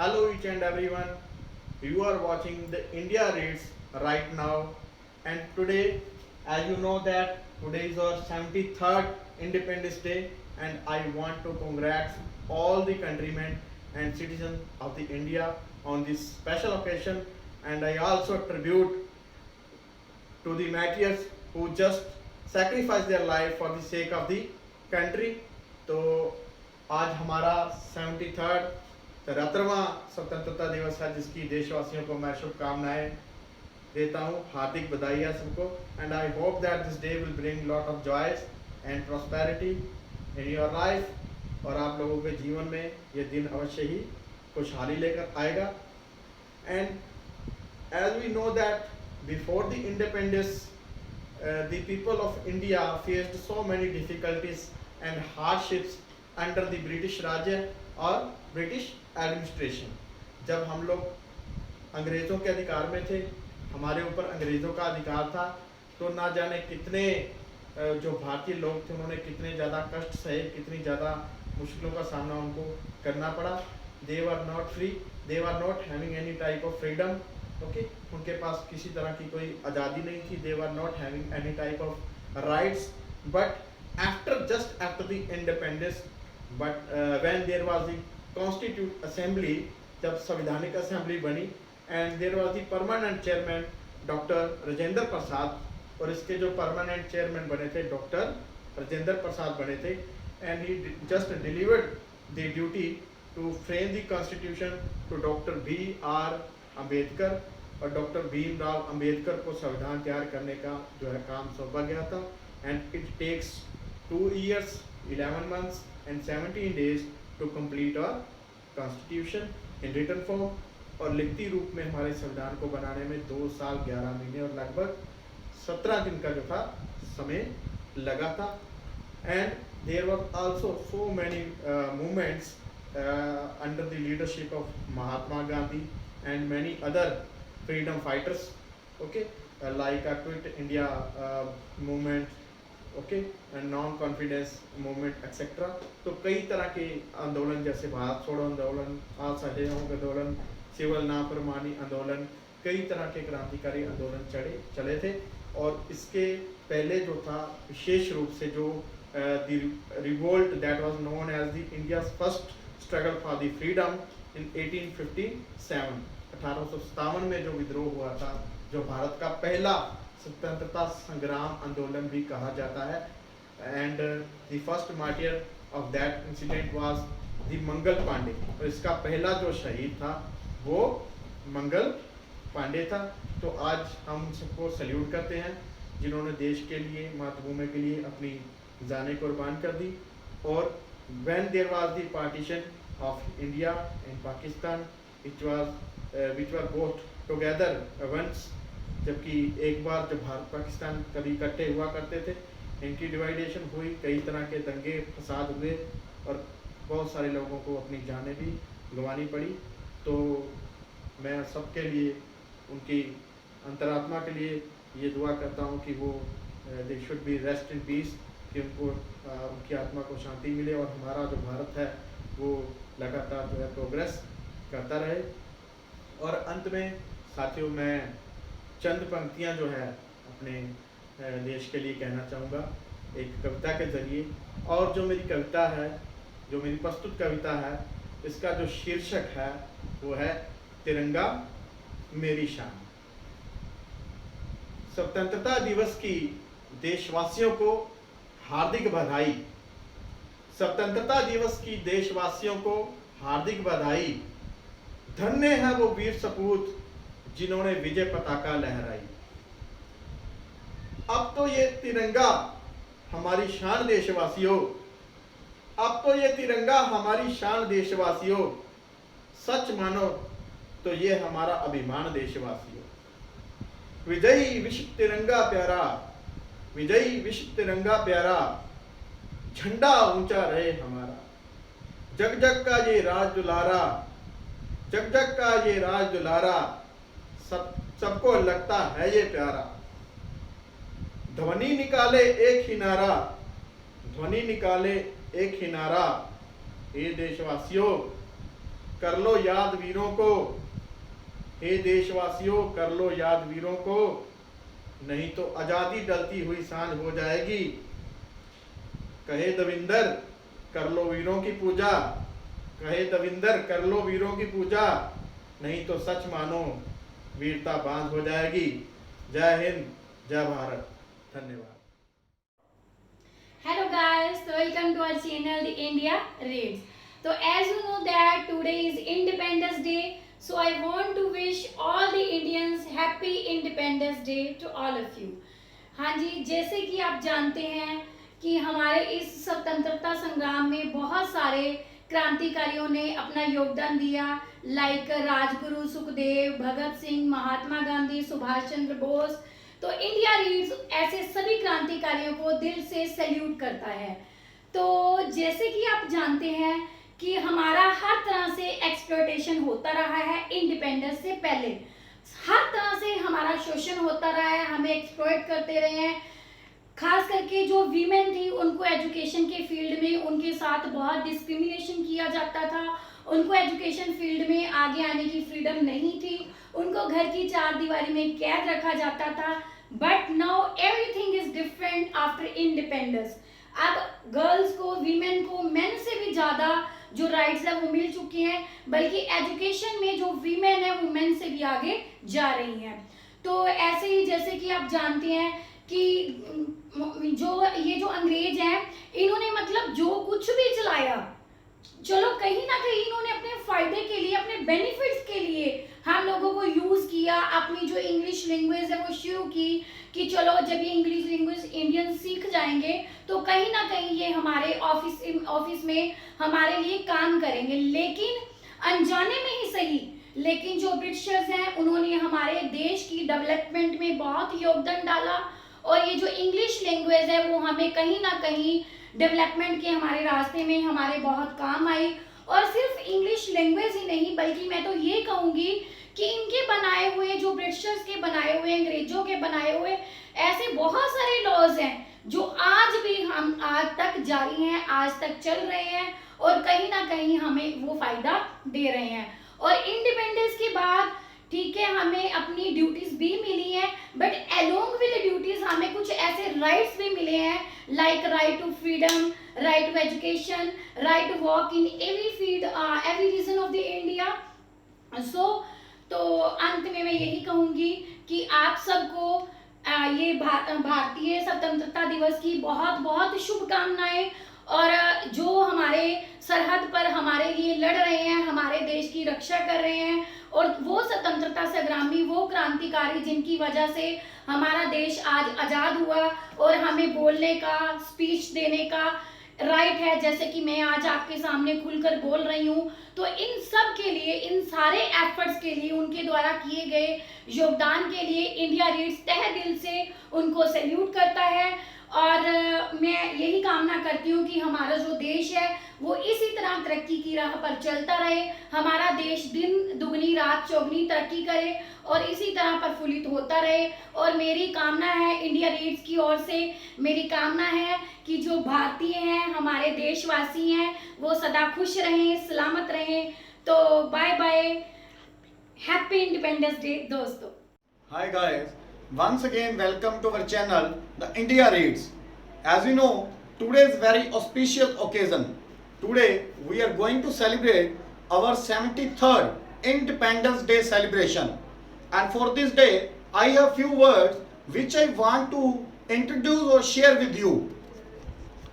Hello each and everyone. You are watching the India Reads right now, and today, as you know that today is our 73rd Independence Day, and I want to congrats all the countrymen and citizens of the India on this special occasion, and I also tribute to the martyrs who just sacrificed their life for the sake of the country. तो आज हमारा 73rd 73वां स्वतंत्रता दिवस है, जिसकी देशवासियों को मैं शुभकामनाएं देता हूँ, हार्दिक बधाई है सबको. And I hope that this day will bring lot of joys and prosperity in your life, और आप लोगों के जीवन में ये दिन अवश्य ही खुशहाली लेकर आएगा. And as we know that before the independence, the people of India faced so many difficulties and hardships under the British Raj or British administration. जब हम लोग अंग्रेज़ों के अधिकार में थे, हमारे ऊपर अंग्रेज़ों का अधिकार था, तो ना जाने कितने जो भारतीय लोग थे उन्होंने कितने ज़्यादा कष्ट सहे, कितनी ज़्यादा मुश्किलों का सामना उनको करना पड़ा. They were not free, they were not having any type of freedom. Okay उनके पास किसी तरह की कोई आज़ादी नहीं थी. They were not having any type of rights. But just after the independence, but when there was the constitute assembly, जब संवैधानिक असेंबली बनी, and there was the permanent chairman doctor Rajendra Prasad, और इसके जो परमानेंट चेयरमैन बने थे डॉक्टर राजेंद्र प्रसाद बने थे. And he just delivered the duty to frame the constitution to doctor B.R. Ambedkar, और डॉक्टर भीमराव अम्बेडकर को संविधान तैयार करने का जो है काम सौंपा गया था. And it takes 2 years 11 months and 17 days to complete our constitution in written form. और लिखती रूप में हमारे संविधान को बनाने में 2 साल 11 महीने और लगभग 17 दिन का जो था समय लगा था. And there were also so many movements under the leadership of Mahatma Gandhi and many other freedom fighters, okay, like a Quit India movement, okay, and non-confidence movement, etc. तो कई तरह के आंदोलन, जैसे भारत छोड़ो आंदोलन, असहयोग आंदोलन, सिविल नाफरमानी आंदोलन, कई तरह के क्रांतिकारी आंदोलन चले थे. और इसके पहले जो था विशेष रूप से जो the revolt that was known as the India's first struggle for the freedom in 1857, 1857 में जो विद्रोह हुआ था, जो भारत का पहला स्वतंत्रता संग्राम आंदोलन भी कहा जाता है. And the first martyr of that incident was the Mangal Pandey, और इसका पहला जो शहीद था वो मंगल पांडे था. तो आज हम सबको सल्यूट करते हैं जिन्होंने देश के लिए, मातृभूमि के लिए अपनी जानें कुर्बान कर दी. और when there was the partition of India and Pakistan, which were both together once, जबकि एक बार जब भारत पाकिस्तान कभी इकट्ठे हुआ करते थे, इनकी डिवाइडेशन हुई, कई तरह के दंगे फसाद हुए, और बहुत सारे लोगों को अपनी जानें भी गंवानी पड़ी. तो मैं सबके लिए, उनकी अंतरात्मा के लिए ये दुआ करता हूँ कि वो they should be rest in peace, कि उनको उनकी आत्मा को शांति मिले, और हमारा जो भारत है वो लगातार जो है प्रोग्रेस करता रहे. और अंत में साथियों, मैं चंद पंक्तियां जो है अपने देश के लिए कहना चाहूँगा एक कविता के ज़रिए. और जो मेरी कविता है, जो मेरी प्रस्तुत कविता है, इसका जो शीर्षक है वो है तिरंगा मेरी शान. स्वतंत्रता दिवस की देशवासियों को हार्दिक बधाई. स्वतंत्रता दिवस की देशवासियों को हार्दिक बधाई. धन्य है वो वीर सपूत जिन्होंने विजय पताका लहराई. अब तो ये तिरंगा हमारी शान देशवासियों, अब तो ये तिरंगा हमारी शान देशवासियों. सच मानो तो ये हमारा अभिमान देशवासियों. विजयी विश्व तिरंगा प्यारा, विजयी विश्व तिरंगा प्यारा, झंडा ऊंचा रहे हमारा. जग जग का ये राज दुलारा, जग जग का ये राज दुलारा, सबको लगता है ये प्यारा. ध्वनि निकाले एक ही नारा, ध्वनि निकाले एक ही नारा. ये देशवासियों कर लो याद वीरों को, हे देशवासियों कर लो याद वीरों को, नहीं तो आजादी डलती हुई सांझ हो जाएगी। कहे दविंदर कर लो वीरों की पूजा, कहे दविंदर कर लो वीरों की पूजा, नहीं तो सच मानो वीरता बांध हो जाएगी। जय हिंद, जय भारत, धन्यवाद। Hello guys, so welcome to our channel The India Reads. So as you know that today is Independence Day, so I want to wish all the Indians happy Independence Day to all of you. हाँ जी, जैसे कि आप जानते हैं कि हमारे इस स्वतंत्रता संग्राम में बहुत सारे क्रांतिकारियों ने अपना योगदान दिया, लाइक राजगुरु सुखदेव, भगत सिंह, महात्मा गांधी, सुभाष चंद्र बोस। तो इंडिया रीड्स ऐसे सभी क्रांतिकारियों को दिल से सैल्यूट करता है। तो जैसे कि आप जानते हैं कि हमारा हर तरह से एक्सप्लॉयटेशन होता रहा है इंडिपेंडेंस से पहले, हर तरह से हमारा शोषण होता रहा है, हमें एक्सप्लॉयट करते रहे हैं। खास करके जो वीमेन थी उनको एजुकेशन के फील्ड में उनके साथ बहुत डिस्क्रिमिनेशन किया जाता था, उनको एजुकेशन फील्ड में आगे आने की फ्रीडम नहीं थी, उनको घर की चार दीवारी में कैद रखा जाता था। But now everything is different after independence. अब गर्ल्स को, वीमेन को मेन से भी ज़्यादा जो राइट्स है वो मिल चुकी हैं, बल्कि एजुकेशन में जो वीमेन है वो मेन से भी आगे जा रही हैं। तो ऐसे ही जैसे कि आप जानते हैं कि जो अंग्रेज हैं, इन्होंने मतलब जो कुछ भी चलाया, चलो कहीं ना कहीं इन्होंने अपने फायदे के लिए, अपने बेनिफिट्स के लिए हम लोगों को यूज किया। अपनी जो इंग्लिश लैंग्वेज है वो शुरू की कि चलो जब ये इंग्लिश लैंग्वेज इंडियन सीख जाएंगे तो कहीं ना कहीं ये हमारे ऑफिस में हमारे लिए काम करेंगे। लेकिन अनजाने में ही सही, लेकिन जो ब्रिटिशर्स हैं उन्होंने हमारे देश की डेवलपमेंट में बहुत योगदान डाला, और ये जो इंग्लिश लैंग्वेज है वो हमें कहीं ना कहीं डेवलपमेंट के हमारे रास्ते में हमारे बहुत काम आई। और सिर्फ इंग्लिश लैंग्वेज ही नहीं, बल्कि मैं तो ये कहूँगी कि इनके बनाए हुए, जो ब्रिटिशर्स के बनाए हुए, अंग्रेजों के बनाए हुए ऐसे बहुत सारे लॉज हैं जो आज भी हम आज तक जारी हैं, आज तक चल रहे हैं और कहीं ना कहीं हमें वो फायदा दे रहे हैं। और इंडिपेंडेंस के बाद ठीक है हमें अपनी ड्यूटीज भी मिली हैं, बट अलोंग विद ड्यूटीज हमें कुछ ऐसे राइट्स भी मिले हैं, like right to freedom, right to education, right to walk in every field, every region of the India. तो अंत में मैं यही कहूँगी कि आप सबको ये भारतीय स्वतंत्रता दिवस की बहुत बहुत शुभकामनाएं। और जो हमारे सरहद पर हमारे लिए लड़ रहे हैं, हमारे देश की रक्षा कर रहे हैं, और वो स्वतंत्रता संग्रामी, वो क्रांतिकारी जिनकी वजह से हमारा देश आज आज़ाद हुआ और हमें बोलने का, स्पीच देने का राइट है, जैसे कि मैं आज आपके सामने खुलकर बोल रही हूँ। तो इन सब के लिए, इन सारे एफर्ट्स के लिए, उनके द्वारा किए गए योगदान के लिए इंडिया रीड्स तहे दिल से उनको सैल्यूट करता है। और मैं यही कामना करती हूँ कि हमारा जो देश है वो इसी तरह तरक्की की राह पर चलता रहे, हमारा देश दिन दुगनी रात चौगनी तरक्की करे और इसी तरह प्रफुल्लित होता रहे। और मेरी कामना है, इंडिया रीड्स की ओर से मेरी कामना है कि जो भारतीय हैं, हमारे देशवासी हैं, वो सदा खुश रहें, सलामत रहें। तो bye bye, happy independence day दोस्तों। Hi guys, once again welcome to our channel The India Reads. As you know, today is very auspicious occasion. Today we are going to celebrate our 73rd Independence Day celebration. And for this day, I have few words which I want to introduce or share with you.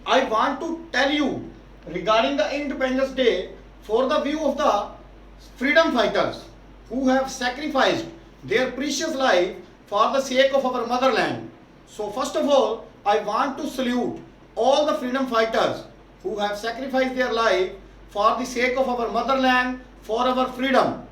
I want to tell you regarding the Independence Day for the view of the freedom fighters who have sacrificed their precious life for the sake of our motherland. So first of all, I want to salute all the freedom fighters who have sacrificed their life for the sake of our motherland, for our freedom.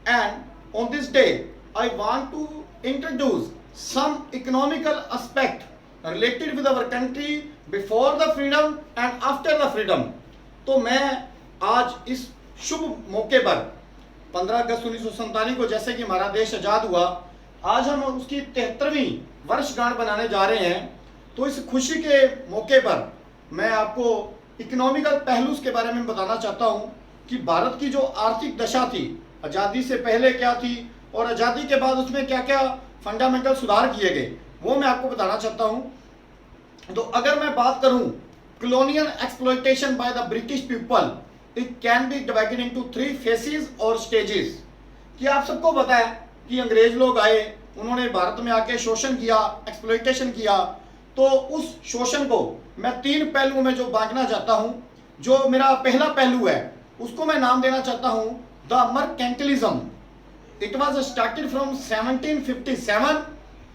And on this day, I want to introduce some economical aspect related with our country before the freedom and after the freedom. तो मैं आज इस शुभ मौके पर 15 अगस्त 1947 को जैसे कि हमारा देश आज़ाद हुआ, आज हम उसकी 73वीं वर्षगांठ बनाने जा रहे हैं। तो इस खुशी के मौके पर मैं आपको इकोनॉमिकल पहलू के बारे में बताना चाहता हूँ कि भारत की जो आर्थिक दशा थी आज़ादी से पहले क्या थी और आज़ादी के बाद उसमें क्या क्या फंडामेंटल सुधार किए गए, वो मैं आपको बताना चाहता हूँ। तो अगर मैं बात करूँ colonial exploitation by the British people, it can be divided into 3 phases और stages। कि आप सबको पता है कि अंग्रेज लोग आए, उन्होंने भारत में आके शोषण किया, एक्सप्लॉइटेशन किया। तो उस शोषण को मैं 3 पहलुओं में जो बांटना चाहता हूँ। जो मेरा पहला पहलू है उसको मैं नाम देना चाहता हूँ the mercantilism. It was started from 1757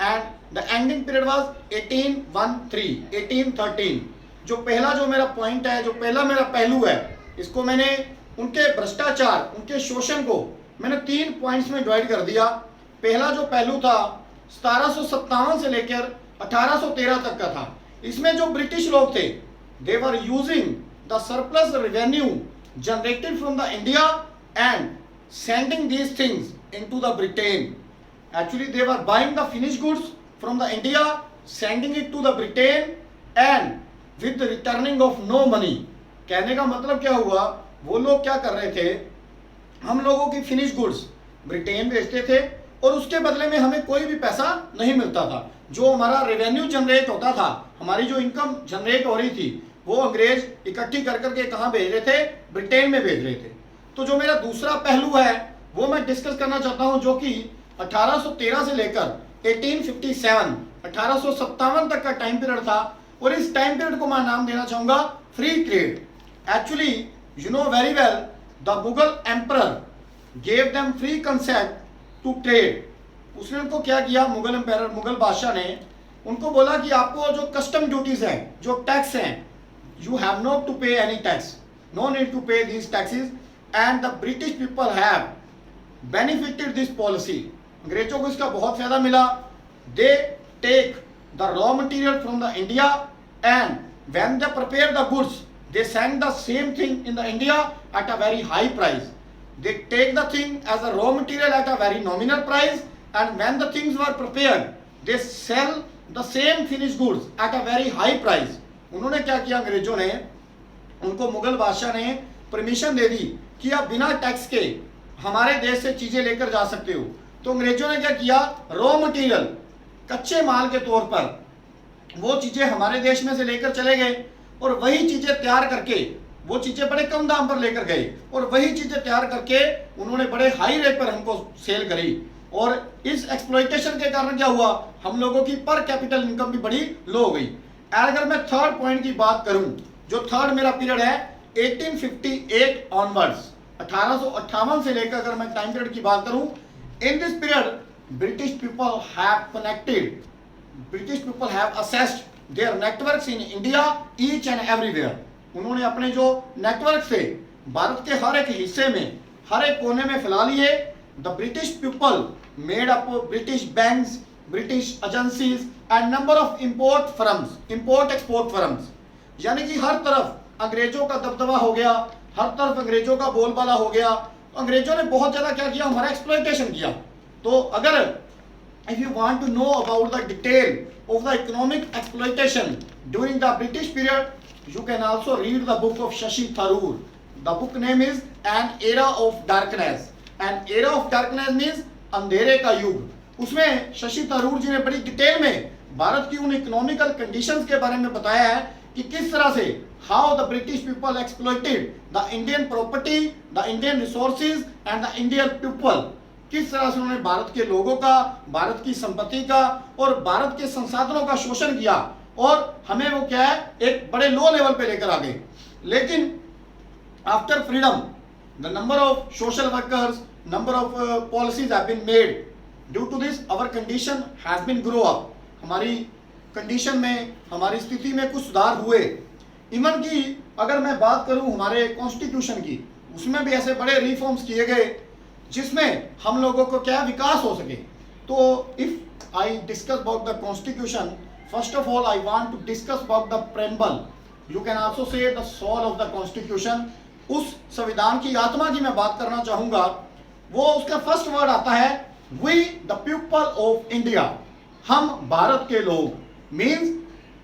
and the ending period was 1813। जो पहला जो मेरा पॉइंट है, जो पहला मेरा पहलू है, इसको मैंने उनके भ्रष्टाचार, उनके शोषण को मैंने 3 पॉइंट्स में डिवाइड कर दिया। पहला जो पहलू था 1757 से लेकर 1813 तक का था। इसमें जो ब्रिटिश लोग थे, they were using the surplus revenue generated from the India and sending these things into the Britain. Actually, they were buying the finished goods from the India, sending it to the Britain, and with the returning of no money। कहने का मतलब क्या हुआ, वो लोग क्या कर रहे थे, हम लोगों की फिनिश गुड्स ब्रिटेन भेजते थे और उसके बदले में हमें कोई भी पैसा नहीं मिलता था। जो हमारा रेवेन्यू जनरेट होता था, हमारी जो इनकम जनरेट हो रही थी, वो अंग्रेज इकट्ठी कर करके कहाँ भेज रहे थे, ब्रिटेन में भेज रहे थे। तो जो मेरा दूसरा पहलू है वो मैं डिस्कस करना चाहता हूँ, जो कि 1813 से लेकर 1857 तक का टाइम पीरियड था। और इस टाइम पीरियड को मैं नाम देना चाहूंगा free trade. Actually you know very well the Mughal emperor gave them free concept to trade. उसने उनको क्या किया, मुगल एम्परर, मुगल बादशाह ने उनको बोला कि आपको जो कस्टम ड्यूटीज हैं, जो टैक्स हैं, you have not to pay any tax, no need to pay these taxes and the British people have benefited this policy. अंग्रेजों को इसका बहुत फायदा मिला। They take the raw material from the India and when they prepare the goods they send the same thing in the India at a very high price. They take the thing as a raw material at a very nominal price and when the things were prepared they sell the same finish goods at a very high price. उन्होंने क्या किया, अंग्रेजों ने, उनको मुगल बादशाह ने permission दे दी कि आप बिना टैक्स के हमारे देश से चीजें लेकर जा सकते हो। तो अंग्रेजों ने क्या किया, रॉ मटेरियल, कच्चे माल के तौर पर वो चीजें हमारे देश में से लेकर चले गए और वही चीजें तैयार करके, वो चीजें बड़े कम दाम पर लेकर गए और वही चीजें तैयार करके उन्होंने बड़े हाई रेट पर हमको सेल करी। और इस एक्सप्लॉइटेशन के कारण क्या हुआ, हम लोगों की पर कैपिटल इनकम भी बड़ी लो हो गई। अगर मैं थर्ड पॉइंट की बात करूं, जो थर्ड मेरा पीरियड है 1858 ऑनवर्ड्स, 1858 से लेकर अगर मैं टाइम पीरियड की बात करूं, in this period British people have connected, British people have assessed their networks in India each and everywhere। उन्होंने अपने जो नेटवर्क थे भारत के हर एक हिस्से में, हर एक कोने में फैला लिए। The British people made up of British banks, British agencies and number of import firms, import export firms। यानी कि हर तरफ अंग्रेजों का दबदबा हो गया, हर तरफ अंग्रेजों का बोलबाला हो गया। अंग्रेजों ने बहुत ज्यादा क्या किया, हमारा एक्सप्लॉइटेशन किया। तो अगर if you want to know about the detail of the economic exploitation during the British period, you can also read the book of Shashi Tharoor. The book name is an era of darkness. An era of darkness means अंधेरे का युग। उसमें शशि थरूर जी ने बड़ी detail में भारत की उन economical conditions के बारे में बताया है कि किस तरह से how the British people exploited the Indian property, the Indian resources and the Indian people। किस तरह से उन्होंने भारत के लोगों का, भारत की संपत्ति का और भारत के संसाधनों का शोषण किया और हमें वो क्या है, एक बड़े लो लेवल पे लेकर आ गए। लेकिन after freedom the number of social workers, number of policies have been made. Due to this our condition has been grow up. हमारी कंडीशन में, हमारी स्थिति में कुछ सुधार हुए। इवन की अगर मैं बात करूं हमारे कॉन्स्टिट्यूशन की, उसमें भी ऐसे बड़े रिफॉर्म्स किए गए जिसमें हम लोगों को क्या विकास हो सके। तो if I discuss about the constitution, first of all I want to discuss about the preamble, you can also say the soul of the constitution. उस संविधान की आत्मा की मैं बात करना चाहूंगा। वो उसका फर्स्ट वर्ड आता है we the people of India. हम भारत के लोग, means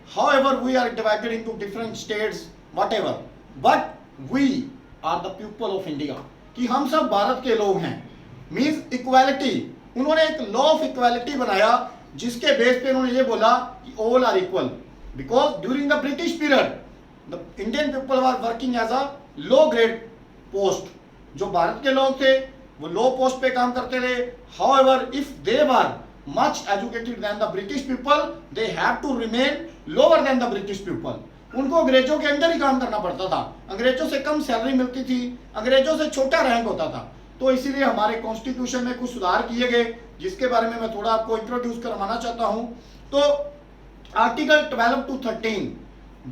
however we are divided into different states, whatever, but we are the people of India, कि हम सब भारत के लोग हैं, मीन्स इक्वालिटी। उन्होंने एक लॉ ऑफ इक्वालिटी बनाया जिसके बेस पे उन्होंने ये बोला कि all are equal, because during the British period the Indian people were working as a low grade post. जो भारत के लोग थे वो लो पोस्ट पे काम करते थे। However if they were much educated than the British people, they have to remain lower than the British people. उनको अंग्रेजों के अंदर ही काम करना पड़ता था, अंग्रेजों से कम सैलरी मिलती थी, अंग्रेजों से छोटा रैंक होता था। तो इसीलिए हमारे कॉन्स्टिट्यूशन में कुछ सुधार किए गए, जिसके बारे में मैं थोड़ा आपको इंट्रोड्यूस करवाना चाहता हूं। तो article 12 to 13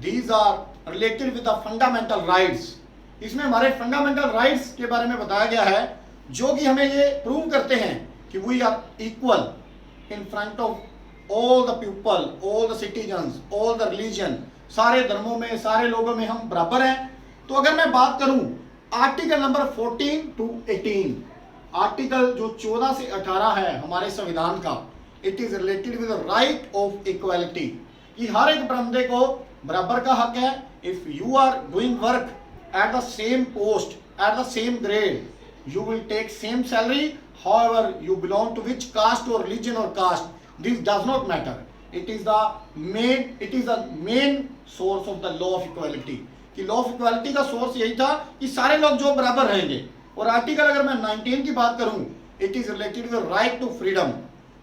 these are related with the fundamental rights. इसमें हमारे फंडामेंटल राइट्स के बारे में बताया गया है, जो कि हमें ये प्रूव करते हैं कि we are equal in front of all the people, all the citizens, all the religion. सारे धर्मों में, सारे लोगों में हम बराबर हैं। तो अगर मैं बात करूं आर्टिकल नंबर 14 to 18, आर्टिकल जो 14 से 18 है हमारे संविधान का, it is related with right of equality, कि हर एक बंदे को बराबर का हक है। If you are doing work at the same post, at the same grade, you will take same salary, however you belong to which caste or religion or caste, this does not matter. It is the main source of the law of equality, कि law of equality का source यही था कि सारे लोग जो बराबर रहेंगे। और आर्टिकल अगर मैं 19 की बात करूं, it is related with right to freedom.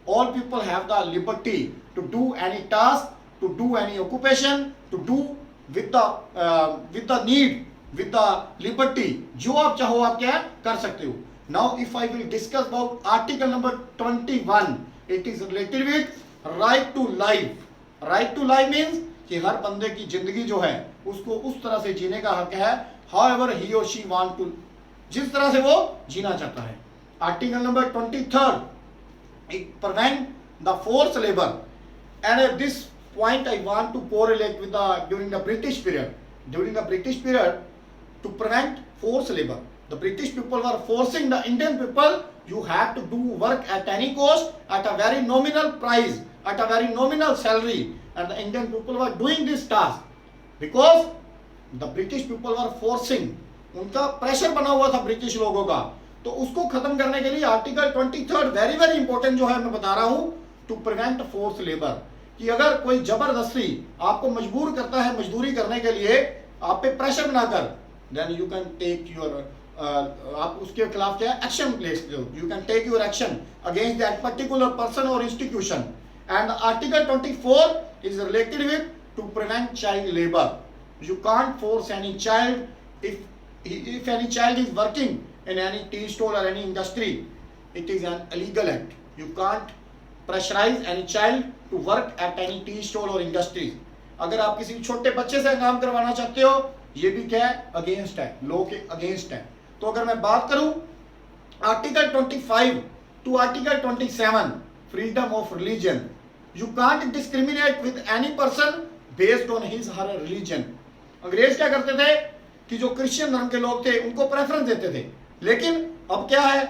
All people have the liberty to do any task, to do any occupation, to do with the need, with the liberty, जो आप चाहो आप क्या कर सकते हो। Now if I will discuss about article number 21, it is related with right to life. Right to life means कि हर बंदे की जिंदगी जो है उसको उस तरह से जीने का हक है, however he or she want to, जिस तरह से वो जीना चाहता है। Article number 23, it prevent the forced labor, and at this point I want to correlate with the during the British period. During the British period, to prevent forced labor, the British people were forcing the Indian people, you have to do work at any cost, at a very nominal price, at a very nominal salary, and the Indian people were doing this task because the British people were forcing, उनका pressure बना हुआ था British लोगों का। तो उसको खत्म करने के लिए आर्टिकल 23 वेरी वेरी इंपॉर्टेंट जो है मैं बता रहा हूं, टू प्रिवेंट फोर्स लेबर, कि अगर कोई जबरदस्ती आपको मजबूर करता है मजदूरी करने के लिए, आप पे प्रेशर बनाकर, then you can take your आप उसके खिलाफ क्या एक्शन प्लेस करो, you can take your action against that particular person or institution. And article 24 is related with to prevent child labor. You can't force any child, if any child is working in any tea stall or any industry, it is an illegal act. You can't pressurize any child to work at any tea stall or industry. अगर आप किसी छोटे बच्चे से काम करवाना चाहते हो, ये भी क्या है, अगेंस्ट है, लॉ के अगेंस्ट है। तो अगर मैं बात करूं article 25 to article 27, freedom of religion, you can't discriminate with any person based on his her religion. अंग्रेज क्या करते थे कि जो क्रिश्चियन धर्म के लोग थे उनको प्रेफरेंस देते थे, लेकिन अब क्या है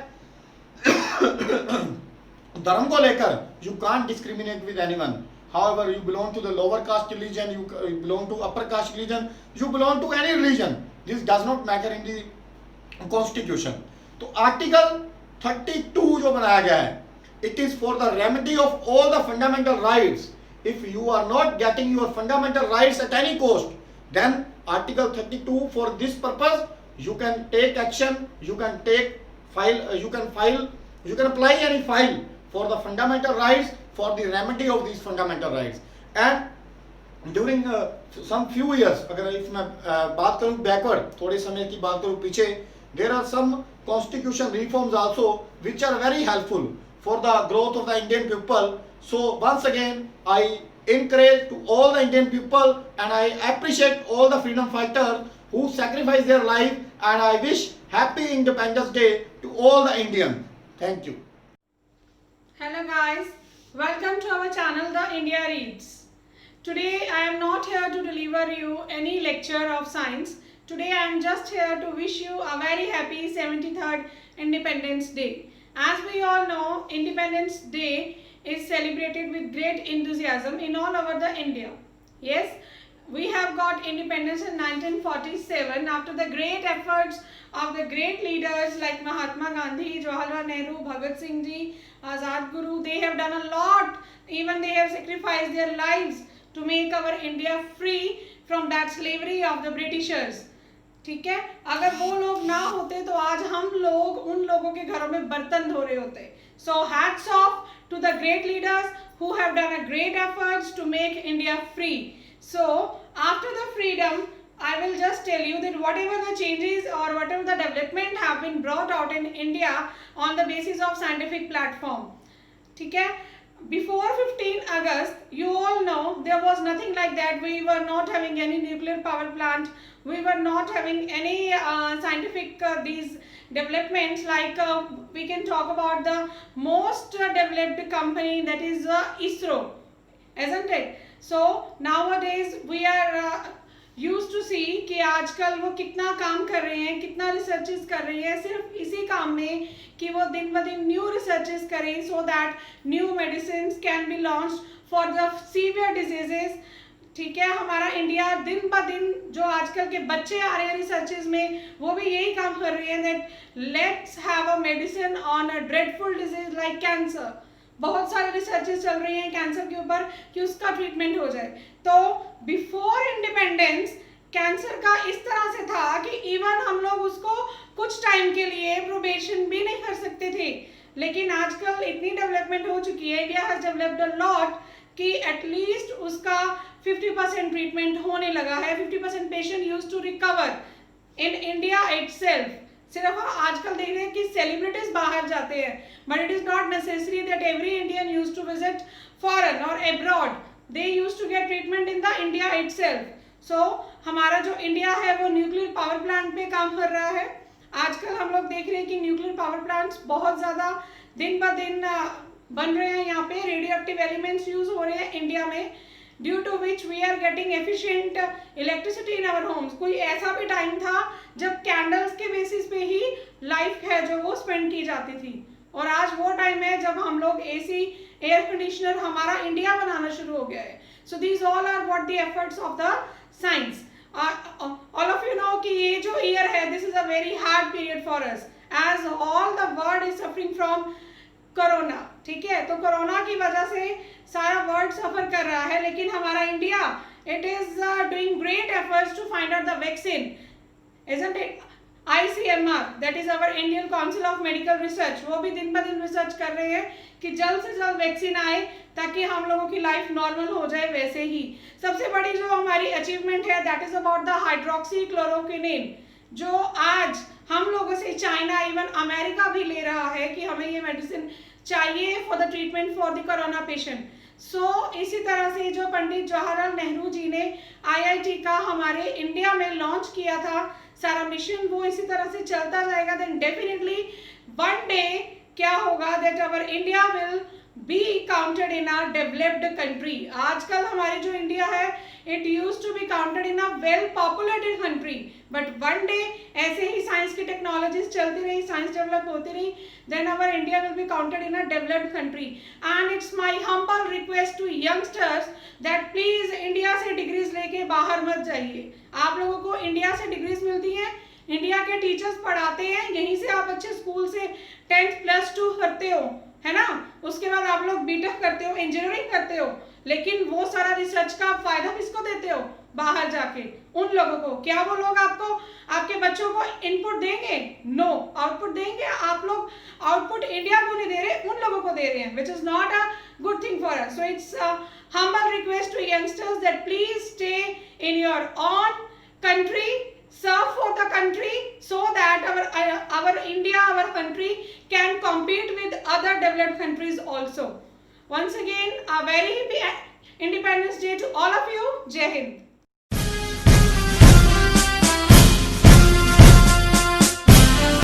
धर्म को लेकर you can't discriminate with anyone. However, you belong to the lower caste religion, you belong to upper caste religion, you belong to any religion, this does not matter in the constitution. तो article 32 जो बनाया गया है, it is for the remedy of all the fundamental rights. If you are not getting your fundamental rights at any cost, then article 32 for this purpose you can take action, you can apply any file for the fundamental rights, for the remedy of these fundamental rights. And during some few years, अगर if मैं बात करूँ backward, थोड़े समय की बात करूँ पीछे, there are some constitution reforms also which are very helpful for the growth of the Indian people. So once again I encourage to all the Indian people and I appreciate all the freedom fighters who sacrifice their life, and I wish happy Independence Day to all the Indians. Thank you. Hello guys, welcome to our channel The India Reads. Today I am not here to deliver you any lecture of science. Today I am just here to wish you a very happy 73rd Independence Day. As we all know, Independence Day is celebrated with great enthusiasm in all over the India. Yes, we have got independence in 1947 after the great efforts of the great leaders like Mahatma Gandhi, Jawaharlal Nehru, Bhagat Singh ji, Azad Guru. They have done a lot, even they have sacrificed their lives to make our India free from that slavery of the Britishers. ठीक है, अगर वो लोग ना होते तो आज हम लोग उन लोगों के घरों में बर्तन धो रहे होते. So hats off to the great leaders who have done a great efforts to make India free. So after the freedom, I will just tell you that whatever the changes or whatever the development have been brought out in India on the basis of scientific platform. ठीक है, before 15 August, you all know there was nothing like that. We were not having any nuclear power plant. We were not having any scientific these developments like we can talk about the most developed company, that is ISRO, isn't it? So nowadays we are used to see कि आजकल वो कितना काम कर रहे हैं, कितना researches कर रही है सिर्फ इसी काम में कि वो दिन ब दिन न्यू रिसर्चेस करें so that new medicines can be launched for the severe diseases. ठीक है, हमारा इंडिया दिन ब दिन जो आजकल के बच्चे आ रहे हैं रिसर्चेस में, वो भी यही काम कर रहे हैं that let's have a medicine on a dreadful disease like cancer. बहुत सारे रिसर्चेस चल रही हैं कैंसर के ऊपर कि उसका ट्रीटमेंट हो जाए. तो बिफोर इंडिपेंडेंस कैंसर का इस तरह से था कि इवन हम लोग उसको कुछ टाइम के लिए प्रोबेशन भी नहीं कर सकते थे. लेकिन आजकल इतनी डेवलपमेंट हो चुकी है, India has developed a lot कि एटलीस्ट उसका 50% ट्रीटमेंट होने लगा है. 50% patient used to recover in India itself. सिर्फ आजकल देख रहे हैं कि सेलिब्रिटीज बाहर जाते हैं, but it is not necessary that every Indian used to visit foreign और abroad. They used to get treatment in the India itself. So हमारा जो इंडिया है वो न्यूक्लियर पावर प्लांट पे काम कर रहा है. आजकल हम लोग देख रहे हैं कि न्यूक्लियर पावर प्लांट्स बहुत ज़्यादा दिन ब दिन बन रहे हैं. यहाँ पे रेडियो एक्टिव एलिमेंट्स यूज हो रहे हैं इंडिया में, due to which we are getting efficient electricity in our homes. कोई ऐसा भी टाइम था जब कैंडल्स के बेसिस पे ही लाइफ है जो वो स्पेंड की जाती थी, और आज वो टाइम है जब हम लोग एसी एयर कंडीशनर हमारा इंडिया बनाना शुरू हो गया है. So these all are what the efforts of the science. All of you know कि ये जो ईयर है this is a very hard period for us as all the world is suffering from corona. ठीक है, तो corona की वजह से सारा वर्ल्ड सफर कर रहा है, लेकिन हमारा India it is doing great efforts to find out the vaccine, isn't it? ICMR, that is our Indian Council of Medical Research, वो भी दिन ब दिन रिसर्च कर रहे हैं कि जल्द से जल्द वैक्सीन आए ताकि हम लोगों की लाइफ नॉर्मल हो जाए. वैसे ही सबसे बड़ी जो हमारी अचीवमेंट है that is about the hydroxychloroquine, जो आज हम लोगों से चाइना इवन अमेरिका भी ले रहा है कि हमें ये मेडिसिन चाहिए for the treatment for the corona patient. So इसी तरह से जो पंडित जवाहरलाल नेहरू जी ने IIT का हमारे इंडिया में लॉन्च किया था सारा मिशन, वो इसी तरह से चलता जाएगा. देन डेफिनेटली वन डे क्या होगा that our India will be counted in a developed country. आजकल हमारी जो इंडिया है it used to be counted in a well populated country, but one day ऐसे ही साइंस की टेक्नोलॉजीज चलती रही, साइंस डेवलप होती रही, then our India will be counted in a developed country. And it's my humble request to youngsters that please India से degrees लेके बाहर मत जाइए. आप लोगों को इंडिया से डिग्रीज मिलती हैं, इंडिया के टीचर्स पढ़ाते हैं, यहीं से आप अच्छे स्कूल से 10th +2 करते हो, है ना. उसके बाद आप लोग बीटेक करते हो, इंजीनियरिंग करते हो, लेकिन वो सारा रिसर्च का फायदा किसको देते हो? बाहर जाके उन लोगों को. क्या वो लोग आपको आपके बच्चों को इनपुट देंगे? नो. आउटपुट देंगे? आप लोग आउटपुट इंडिया को नहीं दे रहे, उन लोगों को दे रहे हैं, which is not a good thing for us. So it's humble request to youngsters that please stay in your own country, serve for the country, so that our India, our country can compete with other developed countries also. Once again, a very happy Independence Day to all of you. Jai Hind.